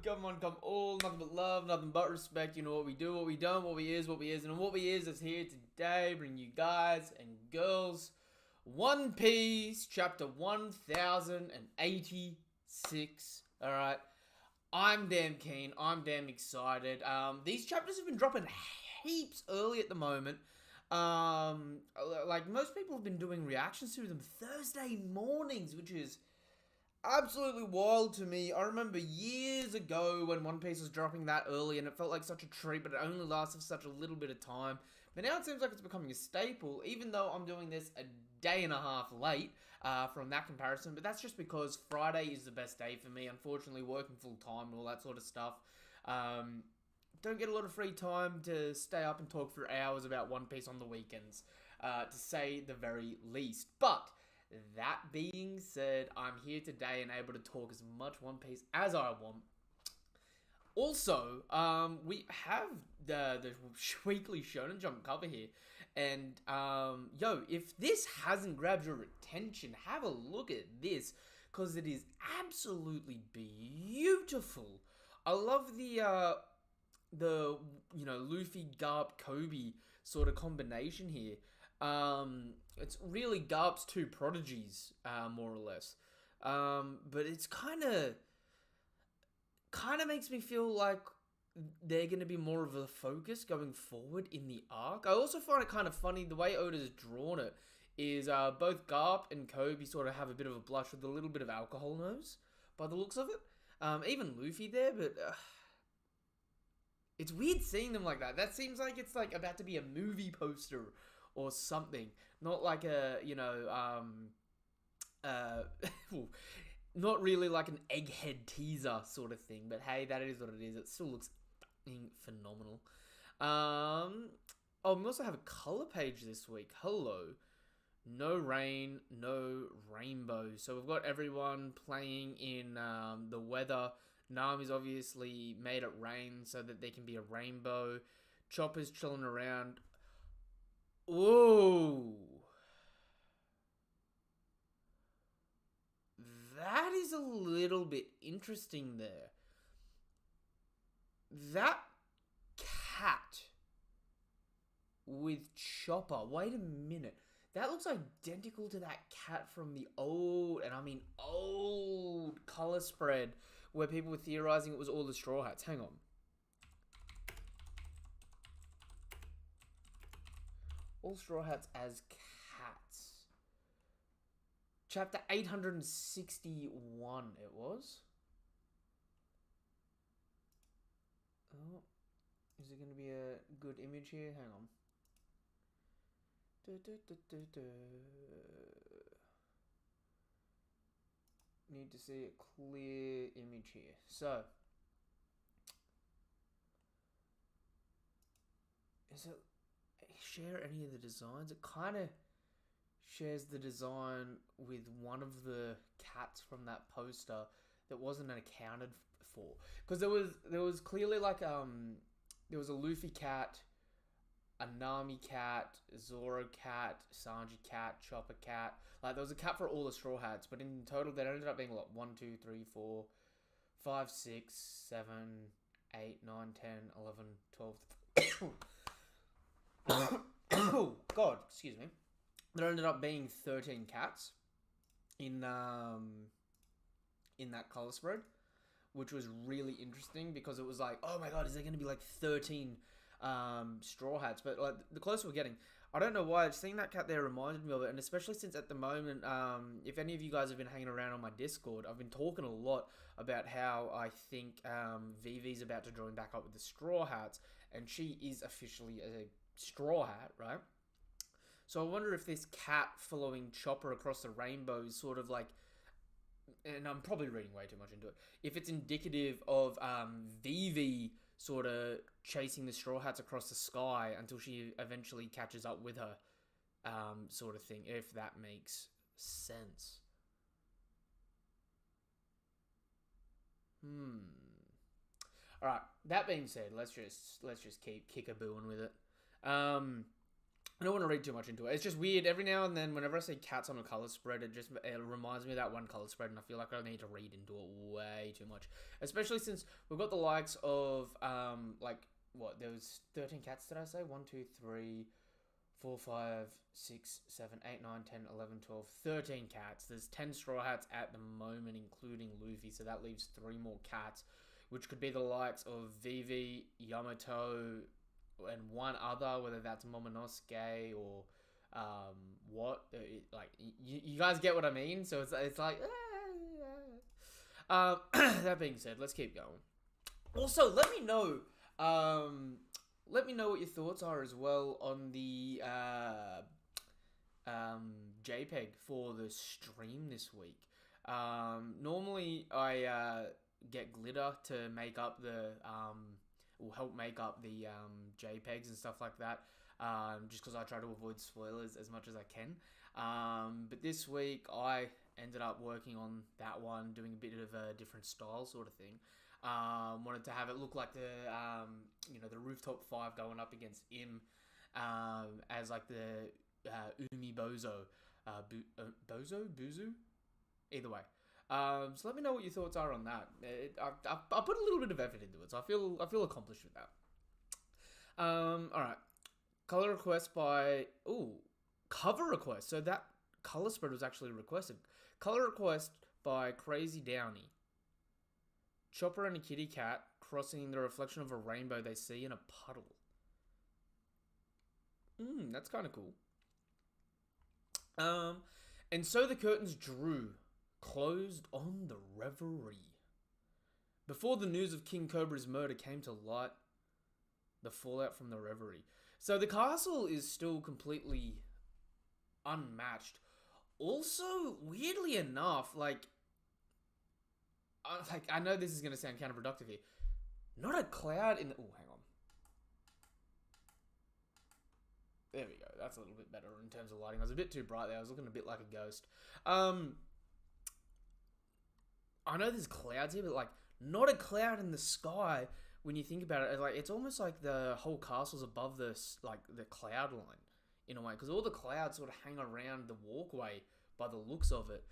Come on, come all. Nothing but love, nothing but respect. You know what we do, what we don't, what we is, and what we is here today. Bring you guys and girls One Piece, chapter 1086. Alright. I'm damn keen. I'm damn excited. These chapters have been dropping heaps early at the moment. Like most people have been doing reactions to them Thursday mornings, which is absolutely wild to me. I remember years ago when One Piece was dropping that early and it felt like such a treat, but it only lasted such a little bit of time. But now it seems like it's becoming a staple, even though I'm doing this a day and a half late from that comparison. But that's just because Friday is the best day for me. Unfortunately, working full time and all that sort of stuff. Don't get a lot of free time to stay up and talk for hours about One Piece on the weekends, to say the very least. But that being said, I'm here today and able to talk as much One Piece as I want. Also, we have the weekly Shonen Jump cover here, and yo, if this hasn't grabbed your attention, have a look at this, because it is absolutely beautiful. I love the Luffy, Garp, Kobe sort of combination here. It's really Garp's two prodigies, more or less. But it's kind of makes me feel like they're going to be more of a focus going forward in the arc. I also find it kind of funny the way Oda's drawn it is both Garp and Kobe sort of have a bit of a blush with a little bit of alcohol nose by the looks of it. Even Luffy there, but it's weird seeing them like that. That seems like it's like about to be a movie poster or something. Not like a, not really like an egghead teaser sort of thing. But hey, that is what it is. It still looks fucking phenomenal. Oh, we also have a color page this week. Hello. No rain, no rainbow. So we've got everyone playing in the weather. Nami's obviously made it rain so that there can be a rainbow. Chopper's chilling around. Ooh. That is a little bit interesting there. That cat with Chopper. Wait a minute. That looks identical to that cat from the old, and I mean old, color spread where people were theorizing it was all the Straw Hats. Hang on. All Straw Hats as cats. Chapter 861 it was. Oh, is it going to be a good image here? Hang on. Need to see a clear image here. So, is it share any of the designs? It kind of shares the design with one of the cats from that poster that wasn't accounted for, because there was clearly like there was a Luffy cat, a Nami cat, Zoro cat, Sanji cat, Chopper cat. Like there was a cat for all the Straw Hats, but in total that ended up being like 1, 2, 3, 4, 5, 6, 7, 8, 9, 10, 11, 12. Oh God, excuse me. There ended up being 13 cats in that color spread, which was really interesting because it was like, oh my God, is there going to be like 13 Straw Hats? But like the closer we're getting, I don't know why, seeing that cat there reminded me of it. And especially since at the moment, if any of you guys have been hanging around on my Discord, I've been talking a lot about how I think Vivi's about to join back up with the Straw Hats, and she is officially a Straw Hat, right? So I wonder if this cat following Chopper across the rainbow is sort of like, and I'm probably reading way too much into it, if it's indicative of Vivi sort of chasing the Straw Hats across the sky until she eventually catches up with her, sort of thing, if that makes sense. Alright, that being said, let's just keep kick-a-booing with it. I don't want to read too much into it. It's just weird. Every now and then, whenever I see cats on a color spread, it reminds me of that one color spread, and I feel like I need to read into it way too much. Especially since we've got the likes of like what, there was 13 cats. Did I say 1, 2, 3, 4, 5, 6, 7, 8, 9, 10, 11, 12, 13 cats. There's 10 Straw Hats at the moment, including Luffy, so that leaves 3 more cats, which could be the likes of Vivi, Yamato, and one other, whether that's Momonosuke or what. Like, you guys get what I mean? So it's like... that being said, let's keep going. Also, let me know... let me know what your thoughts are as well on the JPEG for the stream this week. Normally, I get glitter to make up the... will help make up the JPEGs and stuff like that, just because I try to avoid spoilers as much as I can. But this week, I ended up working on that one, doing a bit of a different style sort of thing. Wanted to have it look like the rooftop 5 going up against Im, as like the Umi Bozo, Buzu? Either way. So let me know what your thoughts are on that. I put a little bit of effort into it, so I feel accomplished with that. Alright. Color request by... Ooh. Cover request. So that color spread was actually requested. Color request by Crazy Downy. Chopper and a kitty cat crossing the reflection of a rainbow they see in a puddle. That's kind of cool. And so the curtains drew, closed on the reverie. Before the news of King Cobra's murder came to light, the fallout from the reverie. So the castle is still completely unmatched. Also, weirdly enough, I know this is going to sound counterproductive here. Not a cloud in the... Oh, hang on. There we go. That's a little bit better in terms of lighting. I was a bit too bright there. I was looking a bit like a ghost. I know there's clouds here, but not a cloud in the sky when you think about it. It's almost like the whole castle's above the cloud line in a way, because all the clouds sort of hang around the walkway by the looks of it.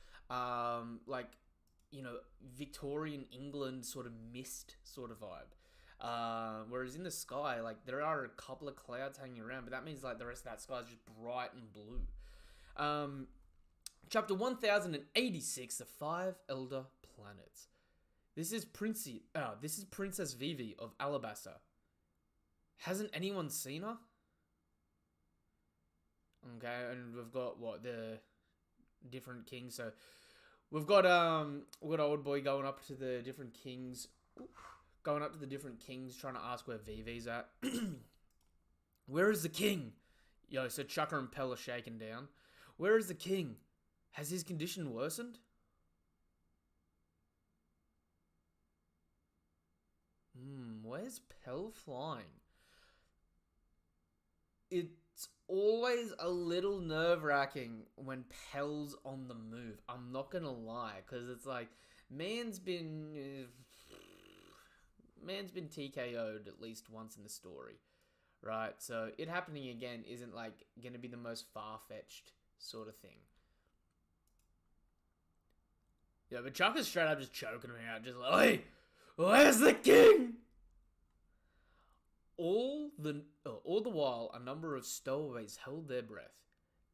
Victorian England sort of mist sort of vibe. Whereas in the sky, there are a couple of clouds hanging around, but that means the rest of that sky is just bright and blue. Chapter 1086, The 5 Elder Planets. This is Princess Vivi of Alabasta. Hasn't anyone seen her? Okay, and we've got the different kings. So we've got old boy going up to the different kings, trying to ask where Vivi's at. Where is the king? Yo, so Chukka and Pell are shaken down. Where is the king? Has his condition worsened? Where's Pell flying? It's always a little nerve-wracking when Pell's on the move. I'm not gonna lie, because it's man's been TKO'd at least once in the story, right? So it happening again isn't gonna be the most far-fetched sort of thing. Yeah, but Chukka's straight up just choking him out, just hey, where's the king? All the while, a number of stowaways held their breath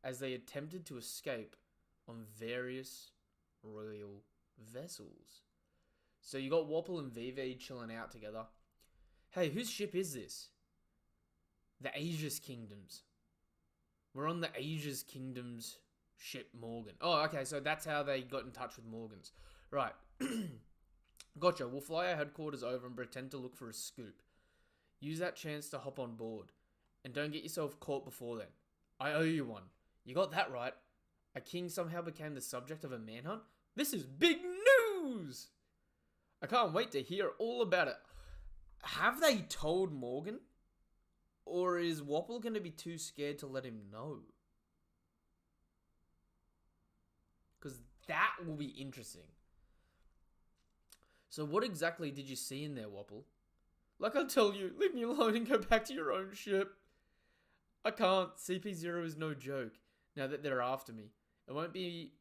as they attempted to escape on various royal vessels. So you got Wapple and Vivi chilling out together. Hey, whose ship is this? The Aegis Kingdoms. We're on the Aegis Kingdoms ship, Morgan. Oh, okay, so that's how they got in touch with Morgan's. Right. Gotcha. We'll fly our headquarters over and pretend to look for a scoop. Use that chance to hop on board. And don't get yourself caught before then. I owe you one. You got that right. A king somehow became the subject of a manhunt? This is big news! I can't wait to hear all about it. Have they told Morgan? Or is Wapple going to be too scared to let him know? Because that will be interesting. So what exactly did you see in there, Wapple? I'll tell you, leave me alone and go back to your own ship. I can't. CP0 is no joke. Now that they're after me. It won't be...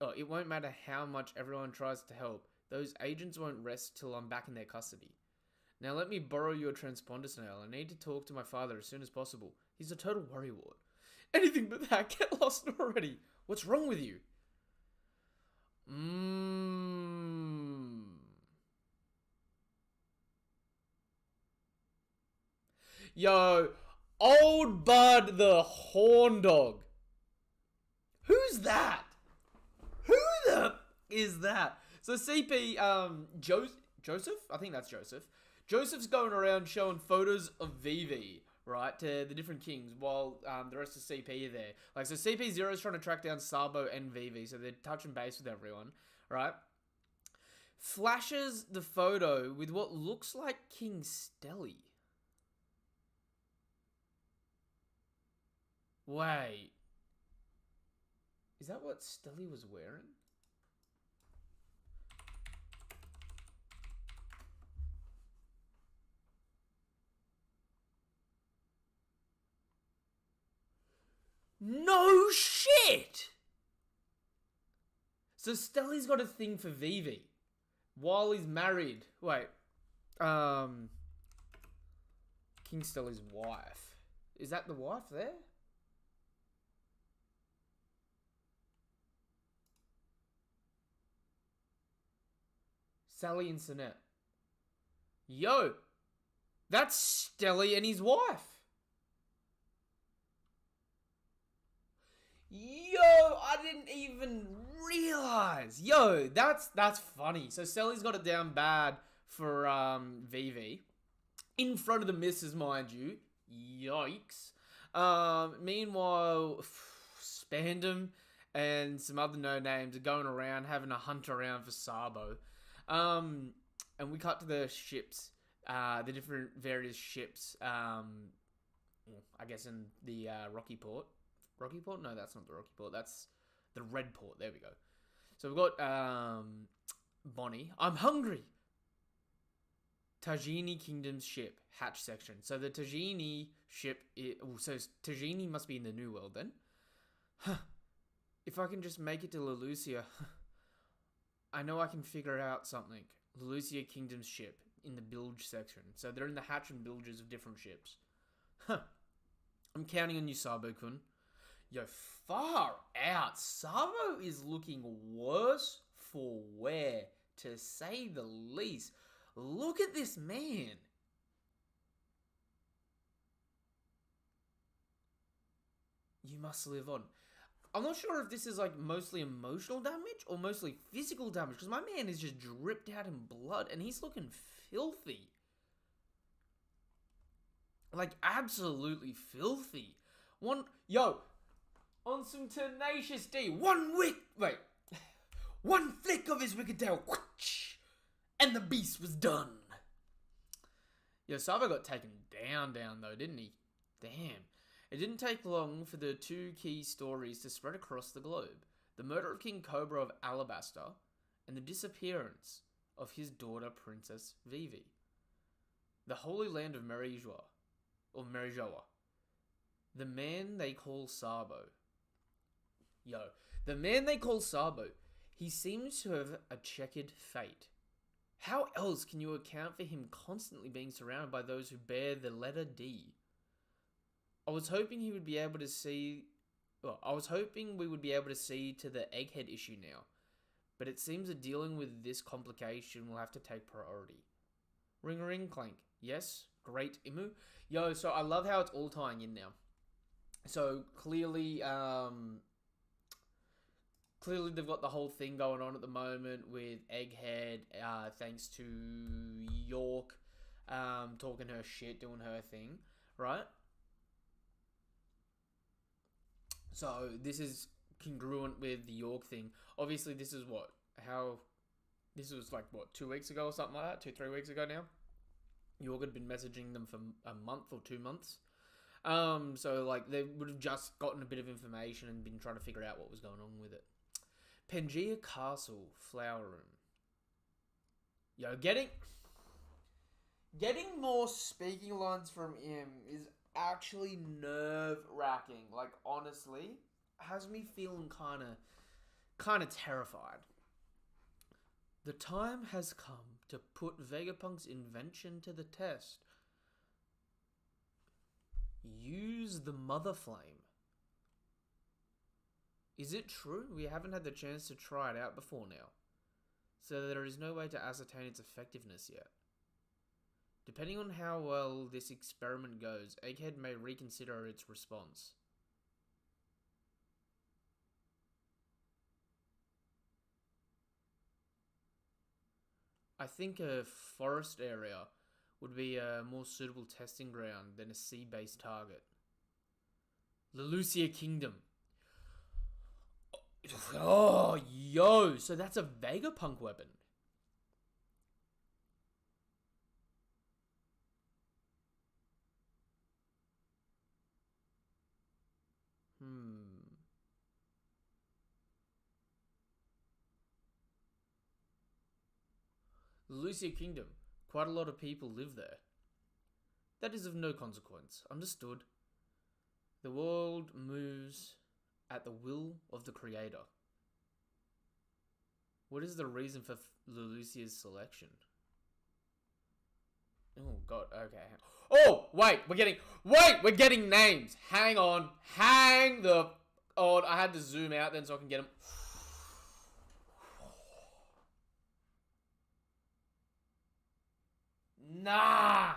Oh, it won't matter how much everyone tries to help. Those agents won't rest till I'm back in their custody. Now let me borrow your transponder, Snail. I need to talk to my father as soon as possible. He's a total worrywart. Anything but that. Get lost already. What's wrong with you? Yo, old Bud the Horn Dog. Who's that? Who the is that? So CP, Joseph? I think that's Joseph. Joseph's going around showing photos of Vivi, right, to the different kings, while the rest of CP are there. Like, so CP0 is trying to track down Sabo and Vivi, so they're touching base with everyone, right? Flashes the photo with what looks like King Stelly. Wait. Is that what Stelly was wearing? No shit! So Stelly's got a thing for Vivi. While he's married. Wait. King Stelly's wife. Is that the wife there? Sally and Sinette. Yo! That's Stelly and his wife. Yo, I didn't even realize. Yo, that's funny. So Stelly's got it down bad for Vivi. In front of the missus, mind you. Yikes. Meanwhile, Spandam and some other no-names are going around having a hunt around for Sabo. And we cut to the ships, the different various ships, I guess in the Rocky Port. Rocky Port? No, that's not the Rocky Port. That's the Red Port. There we go. So we've got Bonnie. I'm hungry! Tajini Kingdom's ship, hatch section. So the Tajini ship, so Tajini must be in the New World then. Huh. If I can just make it to Lelucia, I know I can figure out something. Lelucia Kingdom's ship in the bilge section. So they're in the hatch and bilges of different ships. Huh. I'm counting on you, Sabo-kun. Yo, far out. Sabo is looking worse for wear, to say the least. Look at this man. You must live on. I'm not sure if this is like mostly emotional damage or mostly physical damage, because my man is just dripped out in blood and he's looking filthy. Like, absolutely filthy. On some Tenacious D, one flick of his wicked tail, and the beast was done. Yo, Sabo got taken down though, didn't he? Damn. It didn't take long for the two key stories to spread across the globe. The murder of King Cobra of Alabaster, and the disappearance of his daughter, Princess Vivi. The Holy Land of Merijoa. The man they call Sabo. The man they call Sabo. He seems to have a checkered fate. How else can you account for him constantly being surrounded by those who bear the letter D? I was hoping we would be able to see to the egghead issue now. But it seems that dealing with this complication will have to take priority. Ring a ring clank. Yes, great Imu. Yo, so I love how it's all tying in now. So clearly they've got the whole thing going on at the moment with Egghead, thanks to York talking her shit, doing her thing, right? So this is congruent with the York thing. Obviously, this was 2 weeks ago or something like that, 2-3 weeks ago now. York had been messaging them for a month or 2 months. So like they would have just gotten a bit of information and been trying to figure out what was going on with it. Pangea Castle, Flower Room. Yo, getting more speaking lines from him is actually nerve-wracking. Like, honestly, has me feeling kind of terrified. The time has come to put Vegapunk's invention to the test. Use the Mother Flame. Is it true? We haven't had the chance to try it out before now, so there is no way to ascertain its effectiveness yet. Depending on how well this experiment goes, Egghead may reconsider its response. I think a forest area would be a more suitable testing ground than a sea-based target. Lelucia Kingdom. Oh, yo! So that's a Vegapunk weapon. Lelucia Kingdom. Quite a lot of people live there. That is of no consequence. Understood. The world moves at the will of the Creator. What is the reason for Lelucia's selection? Oh god, okay. Oh, wait, we're getting names. Hang on. Oh, I had to zoom out then so I can get them. Nah.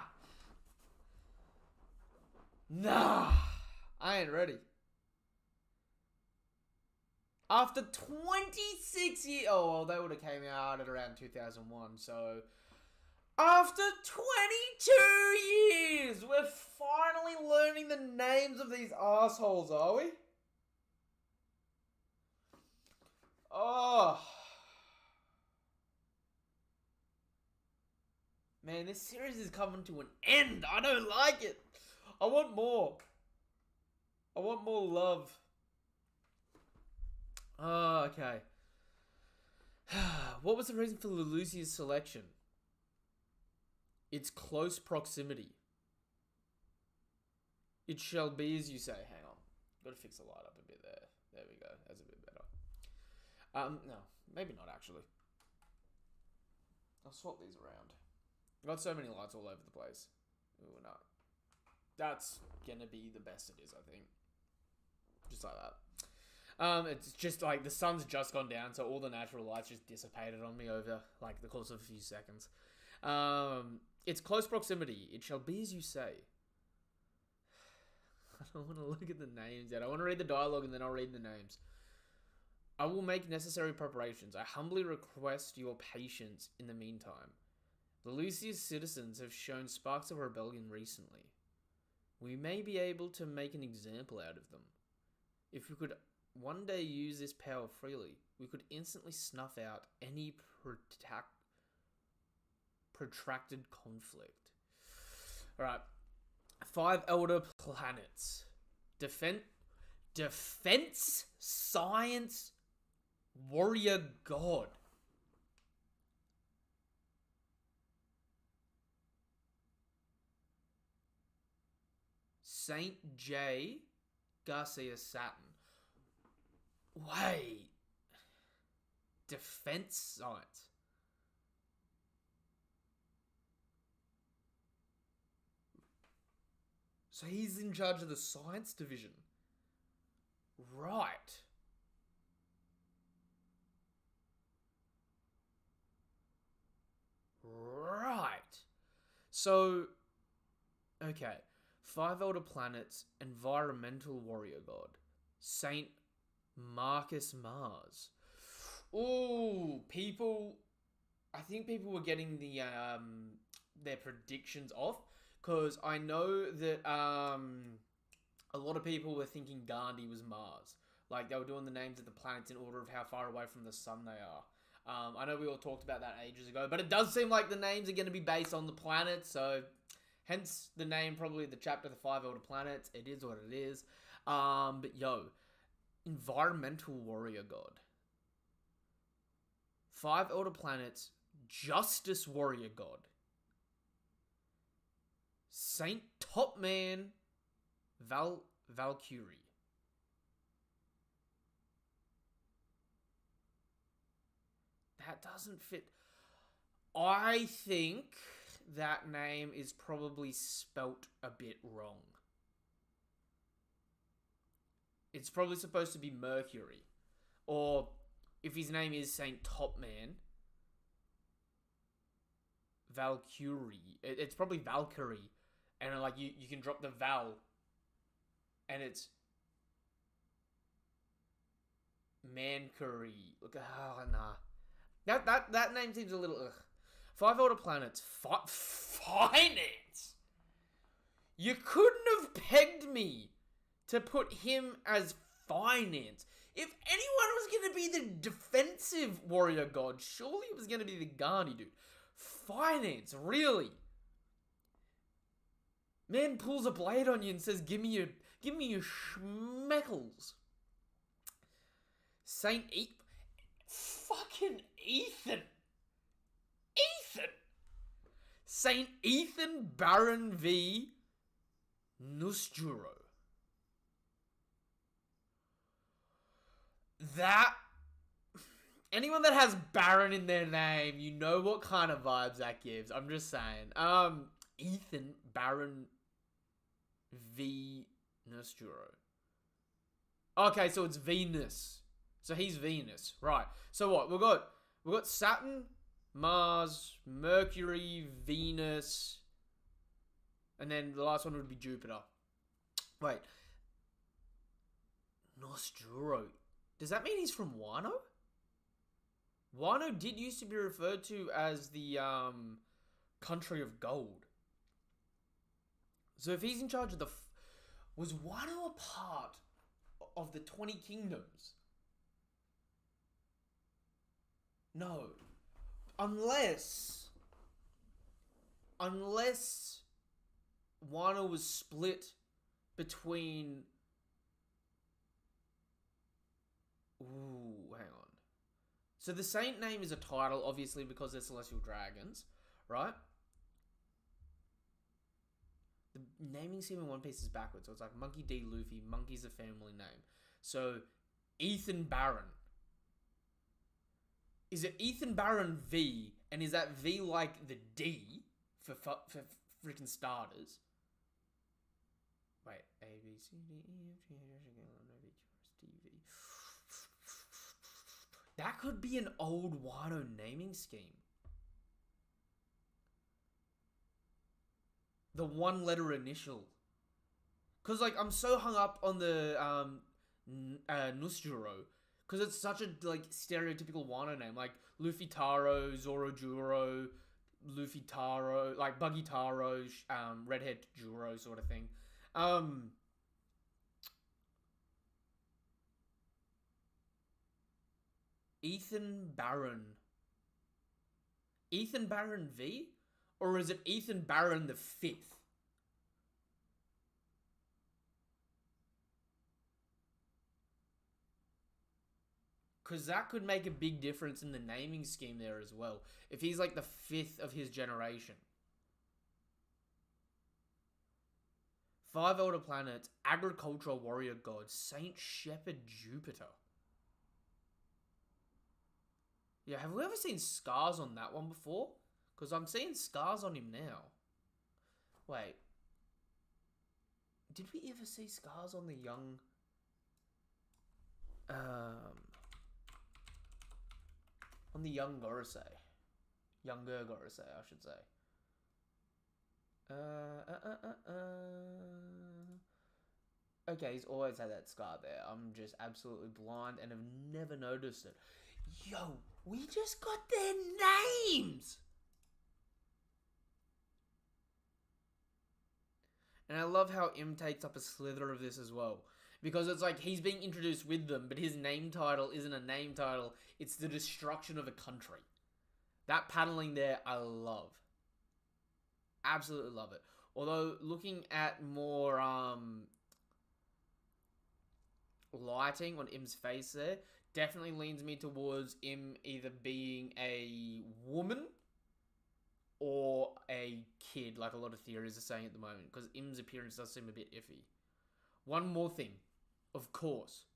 I ain't ready. After 26 years... Oh, well, they would have came out at around 2001, so... After 22 years, we're finally learning the names of these assholes, are we? Oh. Man, this series is coming to an end. I don't like it. I want more. I want more love. Oh, okay. What was the reason for Lelucia's selection? Its close proximity. It shall be as you say. Hang on. Gotta fix the light up a bit there. There we go. That's a bit better. No. Maybe not, actually. I'll swap these around. I've got so many lights all over the place. Ooh, no. That's gonna be the best it is, I think. Just like that. It's just like the sun's just gone down, so all the natural lights just dissipated on me over like the course of a few seconds. Its close proximity. It shall be as you say. I don't want to look at the names yet. I want to read the dialogue and then I'll read the names. I will make necessary preparations. I humbly request your patience in the meantime. Lelucia's citizens have shown sparks of rebellion recently. We may be able to make an example out of them. If we could one day use this power freely, we could instantly snuff out any protracted conflict. Alright. 5 elder planets. Defense, science, warrior god. Saint J. Garcia Saturn. Wait. Defense science. So he's in charge of the science division. Right. Right. So, okay. 5 elder planets, environmental warrior god. Saint Marcus Mars. Ooh, I think people were getting their predictions off, because I know that a lot of people were thinking Gandhi was Mars. Like, they were doing the names of the planets in order of how far away from the sun they are. I know we all talked about that ages ago, but it does seem like the names are going to be based on the planets, so hence the name, probably the chapter, the 5 elder planets. It is what it is. But yo, environmental warrior god. 5 elder planets, justice warrior god. Saint Top Man Valkyrie. That doesn't fit. I think that name is probably spelt a bit wrong. It's probably supposed to be Mercury. Or if his name is Saint Topman, Valkyrie. It's probably Valkyrie. And like you can drop the Val. And it's Mancurry. Look, nah. That name seems a little ugh. 5 Elder Planets. Finance? You couldn't have pegged me to put him as finance. If anyone was going to be the defensive warrior god, surely it was going to be the Ghani dude. Finance, really? Man pulls a blade on you and says, give me your schmeckles. Fucking Ethan. Saint Ethan Baron v. Nusjuro. That... Anyone that has Baron in their name, you know what kind of vibes that gives. I'm just saying. Ethan Baron v. Nusjuro. Okay, so it's Venus. So he's Venus. Right. So what? We've got Saturn, Mars, Mercury, Venus, and then the last one would be Jupiter. Wait. Nosturo. Does that mean he's from Wano? Wano did used to be referred to as the country of gold. So if he's in charge of the... was Wano a part of the 20 kingdoms? No. Unless Wano was split between... Ooh, hang on. So the Saint name is a title, obviously, because they're celestial dragons, right? The naming scheme in One Piece is backwards, so it's like Monkey D. Luffy, Monkey's a family name. So, Ethan Baron. Is it Ethan Baron V, and is that V like the D for freaking starters? Wait, A, B, C, D, E, F, G, H, I, J, K, L, M, N, O, P, Q, R, S, T, U, V. That could be an old Wano naming scheme. The one letter initial. Because, like, I'm so hung up on the Nusjuro. Because it's such a, like, stereotypical Wano name. Like, Luffy Taro, Zoro Juro, Luffy Taro, like, Buggy Taro, Redhead Juro sort of thing. Ethan Baron. Ethan Baron V? Or is it Ethan Baron the 5th? Because that could make a big difference in the naming scheme there as well. If he's like the 5th of his generation. 5 Elder Planets, Agricultural Warrior God, Saint Shepherd Jupiter. Yeah, have we ever seen scars on that one before? Because I'm seeing scars on him now. Wait. Did we ever see scars on the young... on the young Gorosei. Younger Gorosei, I should say. Okay, he's always had that scar there. I'm just absolutely blind and have never noticed it. Yo, we just got their names! And I love how Im takes up a slither of this as well. Because it's like he's being introduced with them, but his name title isn't a name title. It's the destruction of a country. That paneling there, I love. Absolutely love it. Although, looking at more lighting on Im's face there, definitely leans me towards Im either being a woman or a kid, like a lot of theories are saying at the moment. Because Im's appearance does seem a bit iffy. One more thing. Of course.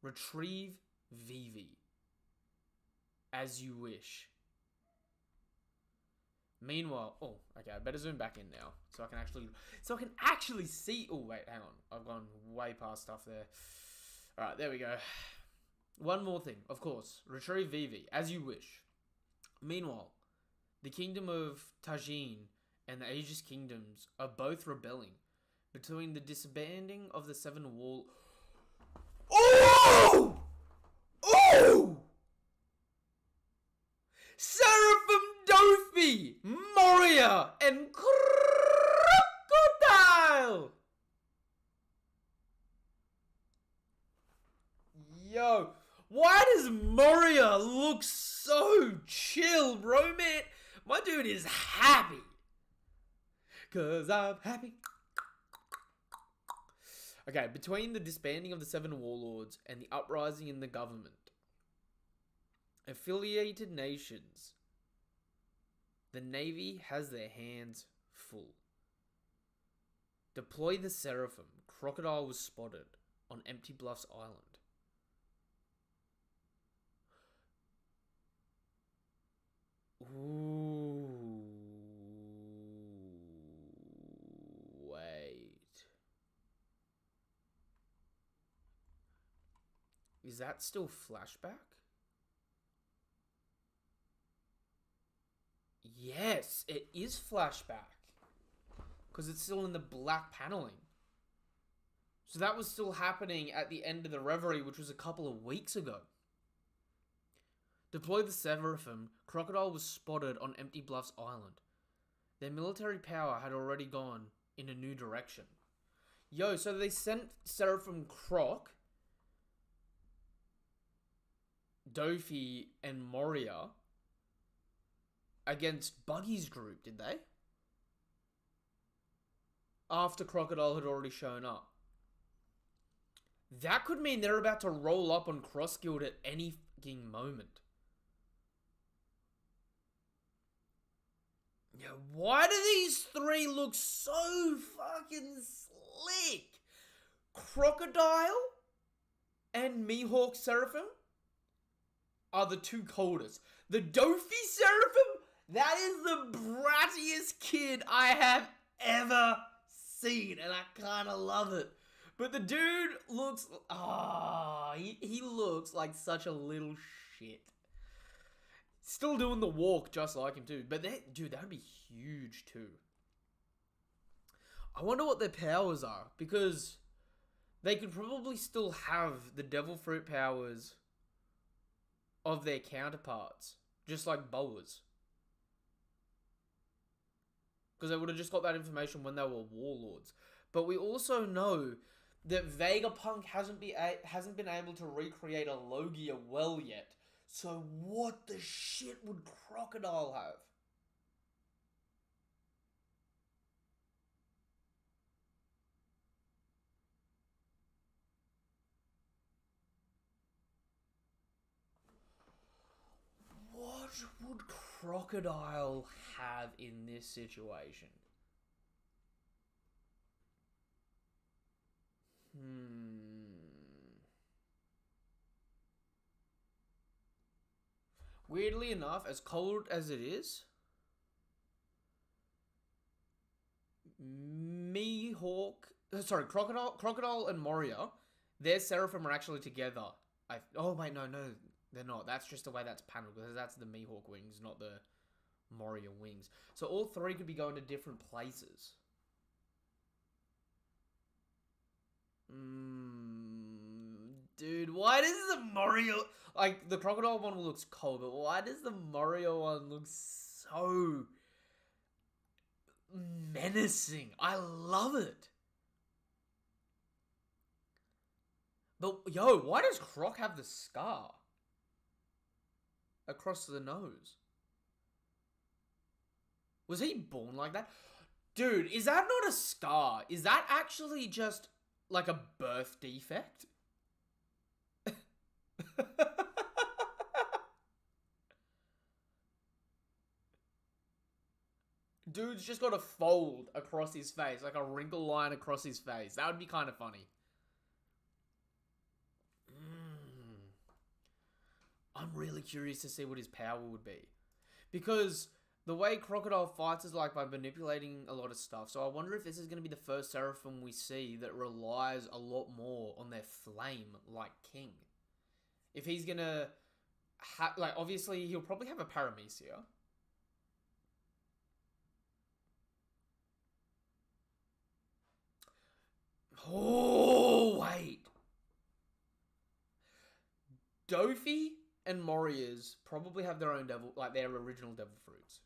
Retrieve Vivi. As you wish. Meanwhile, oh, okay, I better zoom back in now so I can actually see. Oh wait, hang on, I've gone way past stuff there. All right, there we go. One more thing, of course, retrieve Vivi as you wish. Meanwhile, the kingdom of Tajin and the Aegis kingdoms are both rebelling between the disbanding of the Seven Wall. Oh! Oh! Seraphim Dofi, Moria, and Crocodile! Yo, why does Moria look so chill, bro, man? My dude is happy. Cause I'm happy. Okay, between the disbanding of the Seven Warlords and the uprising in the government, affiliated nations, the Navy has their hands full. Deploy the Seraphim. Crocodile was spotted on Empty Bluffs Island. Ooh. Wait. Is that still flashback? Yes, it is flashback. Because it's still in the black paneling. So that was still happening at the end of the Reverie, which was a couple of weeks ago. Deploy the Seraphim. Crocodile was spotted on Empty Bluffs Island. Their military power had already gone in a new direction. Yo, so they sent Seraphim Croc, Dofi, and Moria against Buggy's group, did they? After Crocodile had already shown up. That could mean they're about to roll up on Cross Guild at any fucking moment. Yeah, why do these three look so fucking slick? Crocodile and Mihawk Seraphim are the two coldest. The Dofi Seraphim, that is the brattiest kid I have ever seen, and I kind of love it. But the dude looks, he looks like such a little shit. Still doing the walk just like him too. But dude, that would be huge too. I wonder what their powers are, because they could probably still have the Devil Fruit powers of their counterparts, just like boas. Because they would have just got that information when they were warlords. But we also know that Vegapunk hasn't been able to recreate a Logia well yet. So what the shit would Crocodile have? What would Crocodile have in this situation? Weirdly enough, as cold as it is, Crocodile and Moria, their Seraphim are actually together. Oh wait, no, they're not. That's just the way that's paneled, because that's the Mihawk wings, not the Moria wings. So all three could be going to different places. Dude, why does the Moria... Like, the Crocodile one looks cold, but why does the Moria one look so menacing? I love it. But, yo, why does Croc have the scar across the nose? Was he born like that? Dude, is that not a scar? Is that actually just like a birth defect? dude's just got a fold across his face, like a wrinkle line across his face. That would be kind of funny. I'm really curious to see what his power would be. Because the way Crocodile fights is like by manipulating a lot of stuff. So I wonder if this is going to be the first Seraphim we see that relies a lot more on their flame like King. If he's going to... like, obviously, he'll probably have a Paramecia. Oh, wait. Dofi and Morias probably have their own devil, like their original devil fruits.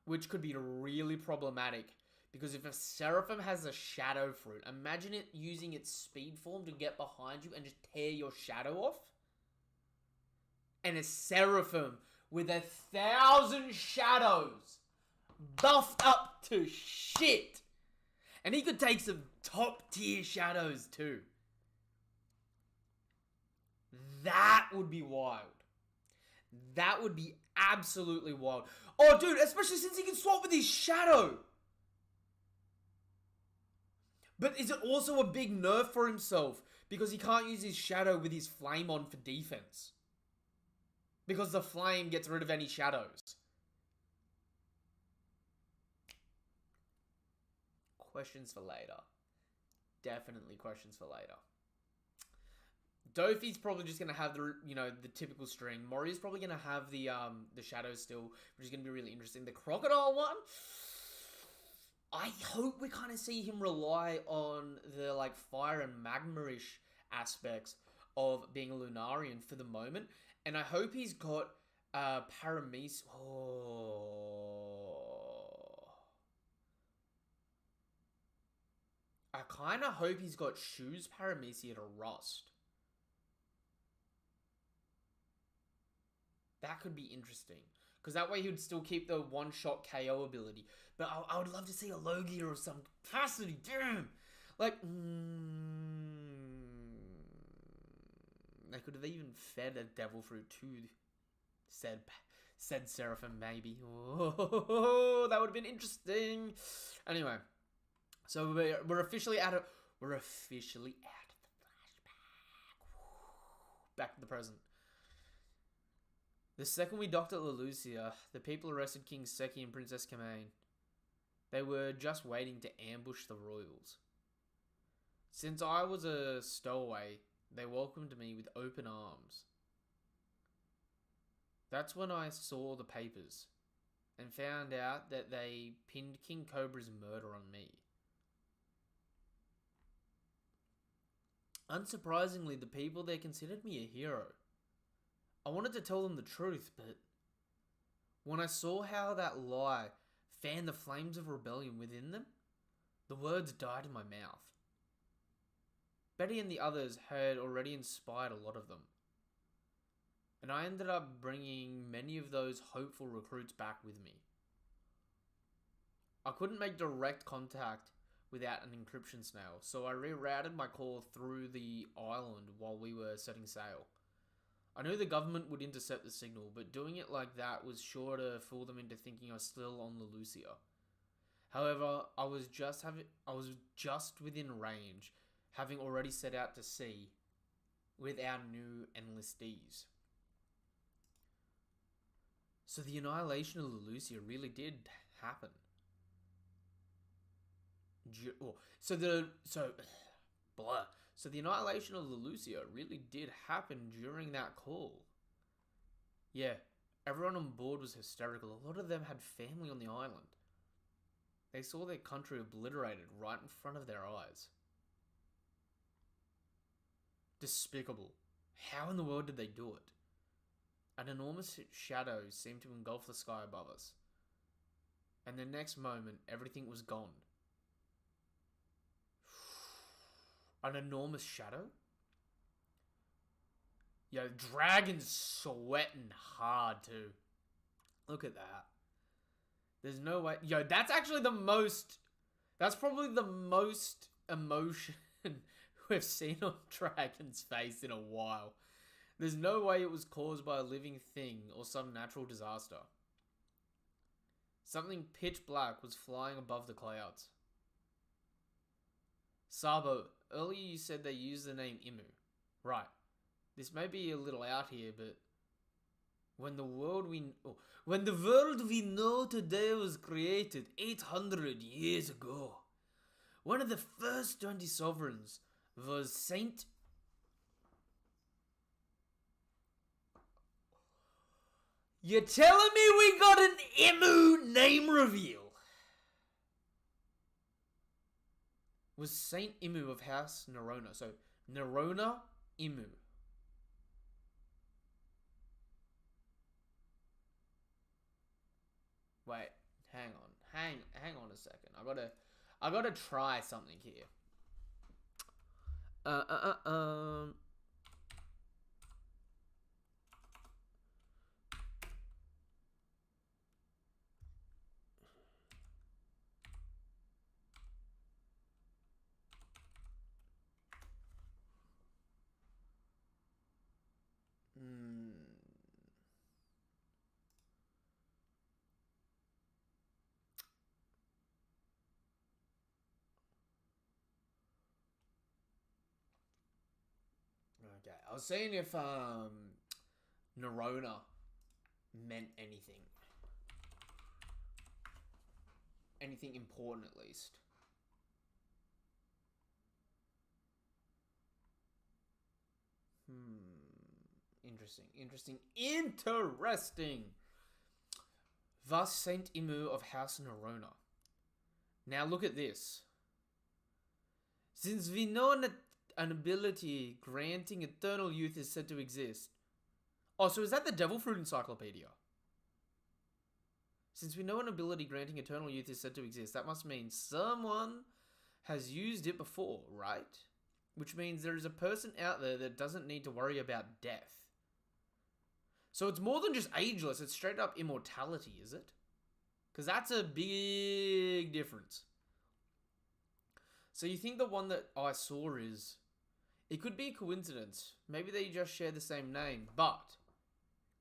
Which could be really problematic. Because if a Seraphim has a shadow fruit, imagine it using its speed form to get behind you and just tear your shadow off. And a Seraphim with 1,000 shadows buffed up to shit. And he could take some top tier shadows too. That would be wild. That would be absolutely wild. Oh, dude, especially since he can swap with his shadow. But is it also a big nerf for himself? Because he can't use his shadow with his flame on for defense. Because the flame gets rid of any shadows. Questions for later. Definitely questions for later. Dofi's probably just gonna have the the typical string. Mori's probably gonna have the shadows still, which is gonna be really interesting. The crocodile one, I hope we kind of see him rely on the like fire and magma-ish aspects of being a Lunarian for the moment, and I hope he's got Paramecia. I kind of hope he's got Shoes Paramecia to Rust. That could be interesting. Because that way he would still keep the one-shot KO ability. But I would love to see a Logia or some capacity. Damn! Like, they could have even fed a Devil Fruit to said Seraphim, maybe. Oh, that would have been interesting. Anyway. So we're officially out of... We're officially out of the flashback. Back to the present. The second we docked at Lelucia, the people arrested King Seki and Princess Kamain. They were just waiting to ambush the royals. Since I was a stowaway, they welcomed me with open arms. That's when I saw the papers and found out that they pinned King Cobra's murder on me. Unsurprisingly, the people there considered me a hero. I wanted to tell them the truth, but when I saw how that lie fanned the flames of rebellion within them, the words died in my mouth. Betty and the others had already inspired a lot of them, and I ended up bringing many of those hopeful recruits back with me. I couldn't make direct contact without an encryption snail, so I rerouted my call through the island while we were setting sail. I knew the government would intercept the signal, but doing it like that was sure to fool them into thinking I was still on Lelucia. However, I was just within range, having already set out to sea with our new enlistees. So the annihilation of Lelucia really did happen. So the annihilation of Lelucia really did happen during that call. Yeah, everyone on board was hysterical. A lot of them had family on the island. They saw their country obliterated right in front of their eyes. Despicable. How in the world did they do it? An enormous shadow seemed to engulf the sky above us. And the next moment, everything was gone. An enormous shadow? Yo, Dragon's sweating hard too. Look at that. There's no way. Yo, that's actually that's probably the most emotion we've seen on Dragon's face in a while. There's no way it was caused by a living thing or some natural disaster. Something pitch black was flying above the clouds. Sabo, earlier you said they used the name Imu. Right. This may be a little out here, but when the world we know today was created 800 years ago, one of the first 20 sovereigns was Saint... You're telling me we got an Imu name reveal? Was Saint Imu of House Nerona. So, Nerona Imu. Wait, hang on a second. I gotta try something here. Okay, I was seeing if Nerona meant anything. Anything important, at least. Interesting. Thus, Saint Imu of House Nerona. Now look at this. Since we know an ability granting eternal youth is said to exist. Oh, so is that the Devil Fruit Encyclopedia? Since we know an ability granting eternal youth is said to exist, that must mean someone has used it before, right? Which means there is a person out there that doesn't need to worry about death. So it's more than just ageless, it's straight up immortality, is it? Because that's a big difference. So you think the one that I saw is... It could be a coincidence. Maybe they just share the same name. But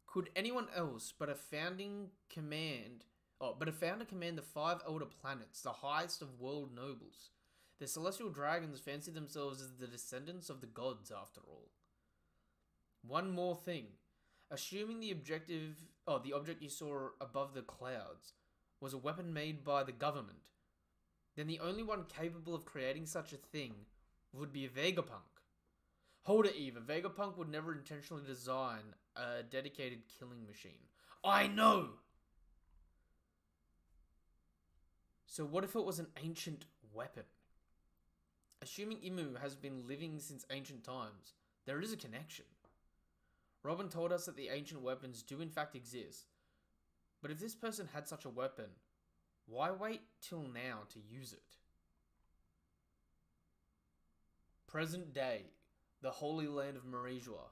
could anyone else but a founder command the 5 elder planets, the highest of world nobles? The celestial dragons fancy themselves as the descendants of the gods, after all. One more thing. Assuming the object you saw above the clouds was a weapon made by the government, then the only one capable of creating such a thing would be a Vegapunk. Hold it, Eva. Vegapunk would never intentionally design a dedicated killing machine. I know! So what if it was an ancient weapon? Assuming Imu has been living since ancient times, there is a connection. Robin told us that the ancient weapons do in fact exist. But if this person had such a weapon, why wait till now to use it? Present day, the holy land of Marizua.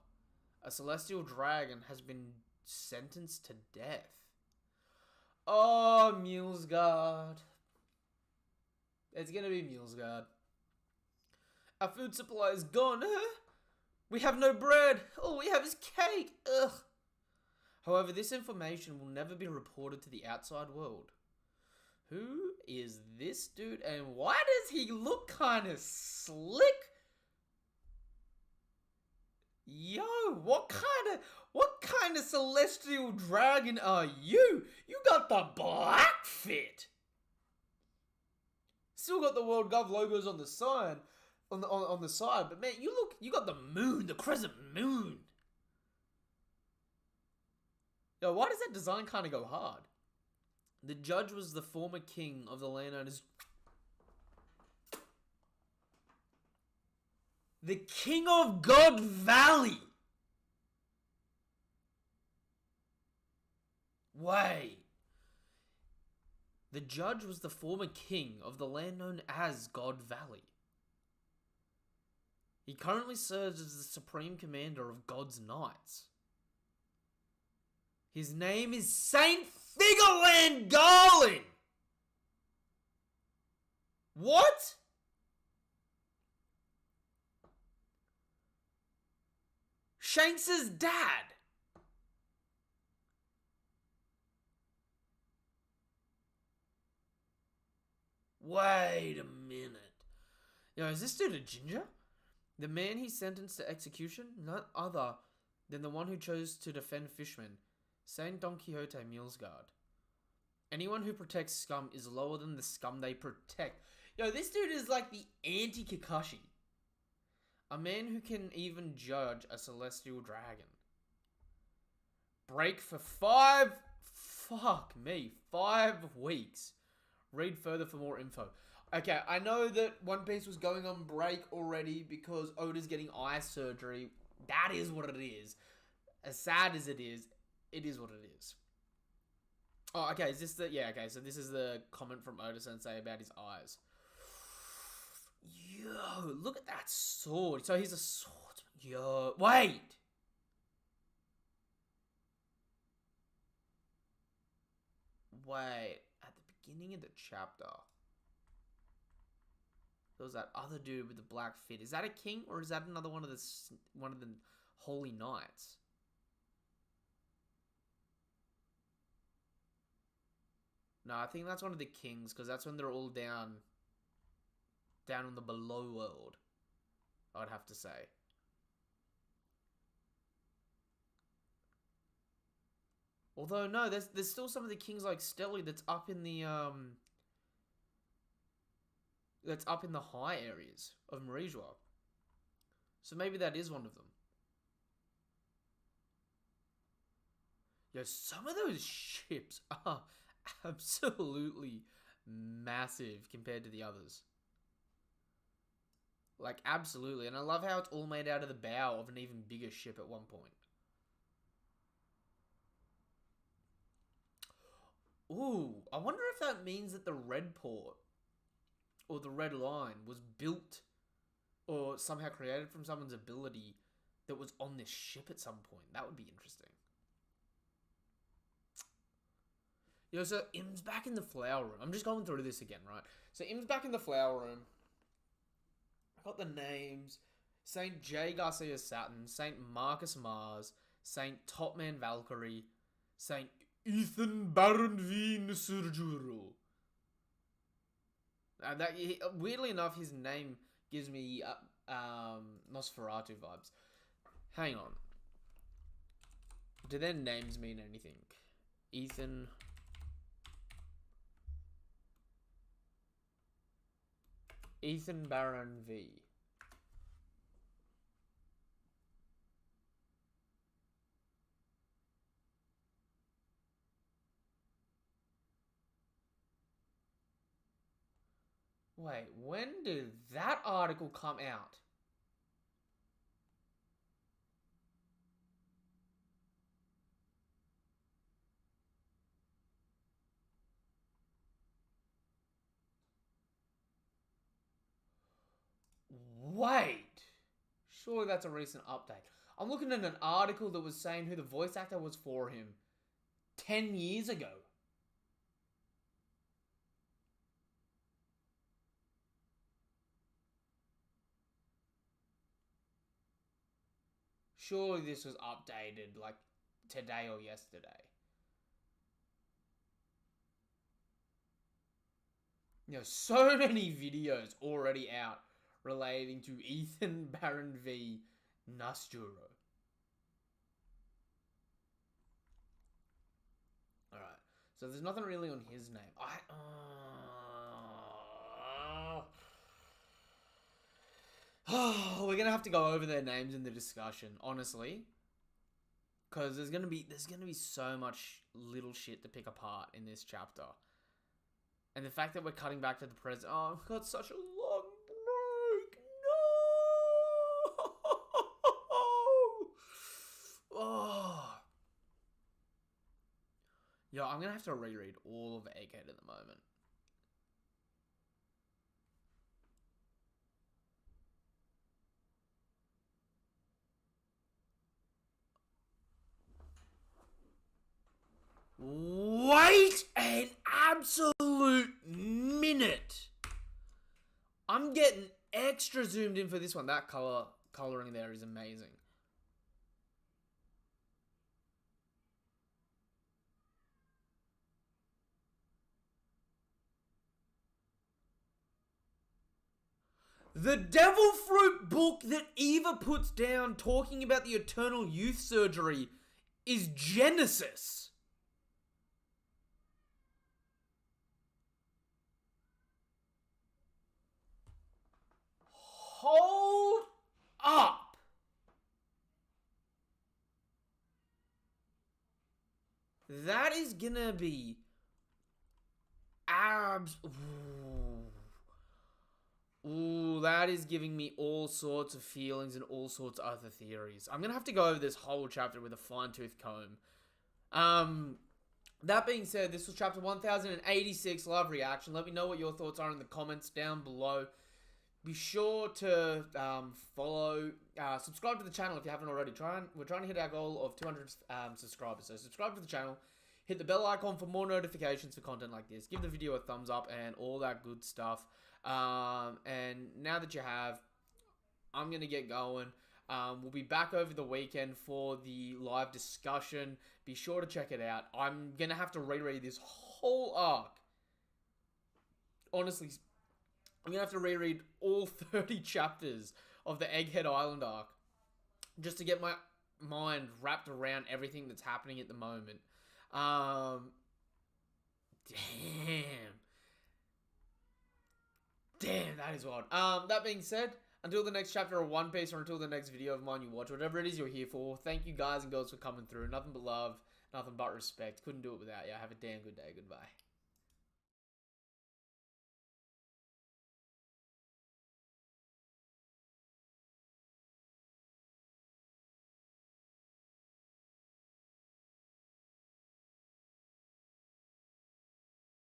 A celestial dragon has been sentenced to death. Oh, Mulesguard. It's gonna be Mulesguard. Our food supply is gone, huh? We have no bread. All we have is cake. Ugh. However, this information will never be reported to the outside world. Who is this dude and why does he look kind of slick? Yo, what kind of celestial dragon are you? You got the black fit. Still got the World Gov logos on the side, on the side, but man, you got the moon, the crescent moon. Yo, why does that design kind of go hard? The judge was the former king of the land known as... The King of God Valley! Wait. The judge was the former king of the land known as God Valley. He currently serves as the supreme commander of God's Knights. His name is Saint Figureland Garland! What? Shanks' dad. Wait a minute. Yo, is this dude a ginger? The man he sentenced to execution? None other than the one who chose to defend fishmen. Saint Don Quixote Mulesguard. Anyone who protects scum is lower than the scum they protect. Yo, this dude is like the anti-Kakashi. A man who can even judge a celestial dragon. Break for 5 weeks. Read further for more info. Okay, I know that One Piece was going on break already because Oda's getting eye surgery. That is what it is. As sad as it is what it is. Oh, okay, is this the... Yeah, okay, so this is the comment from Oda-sensei about his eyes. Yo, look at that sword. So he's a sword. Yo, wait! Wait, at the beginning of the chapter, there was that other dude with the black fit. Is that a king or is that another one of the holy knights? No, I think that's one of the kings because that's when they're all down in the below world. I'd have to say. Although no, there's still some of the kings like Stelly that's up in the high areas of Marijua. So maybe that is one of them. Yo, some of those ships are absolutely massive compared to the others. Like, absolutely. And I love how it's all made out of the bow of an even bigger ship at one point. Ooh, I wonder if that means that the Red Port or the Red Line was built or somehow created from someone's ability that was on this ship at some point. That would be interesting. Yo, so Im's back in the flower room. I'm just going through this again, right? So Im's back in the flower room. I got the names. Saint J. Garcia Saturn, Saint Marcus Mars, Saint Topman Valkyrie, Saint Ethan Baron V. Nsurjuro. And that, weirdly enough, his name gives me Nosferatu vibes. Hang on. Do their names mean anything? Ethan Baron V. Wait, when did that article come out? Wait! Surely that's a recent update. I'm looking at an article that was saying who the voice actor was for him 10 years ago. Surely this was updated like today or yesterday. You know, so many videos already out relating to Ethan Baron V. Nasjuro. Alright, so there's nothing really on his name. We're gonna have to go over their names in the discussion, honestly. Because there's gonna be so much little shit to pick apart in this chapter. And the fact that we're cutting back to the present. Oh, I've got such a long break. No! Oh. Yo, I'm gonna have to reread all of Egghead at the moment. Wait an absolute minute. I'm getting extra zoomed in for this one. That coloring there is amazing. The Devil Fruit book that Eva puts down talking about the eternal youth surgery is Genesis. Hold up. That is gonna be Ooh, that is giving me all sorts of feelings and all sorts of other theories. I'm gonna have to go over this whole chapter with a fine-tooth comb. That being said, this was chapter 1086, Love Reaction. Let me know what your thoughts are in the comments down below. Be sure to follow, subscribe to the channel if you haven't already. We're trying to hit our goal of 200 subscribers. So subscribe to the channel, hit the bell icon for more notifications for content like this. Give the video a thumbs up and all that good stuff. And now that you have, I'm going to get going. We'll be back over the weekend for the live discussion. Be sure to check it out. I'm going to have to reread this whole arc. Honestly, I'm going to have to reread all 30 chapters of the Egghead Island arc just to get my mind wrapped around everything that's happening at the moment. Damn, that is wild. That being said, until the next chapter of One Piece or until the next video of mine you watch, whatever it is you're here for, thank you guys and girls for coming through. Nothing but love, nothing but respect. Couldn't do it without you. Have a damn good day. Goodbye.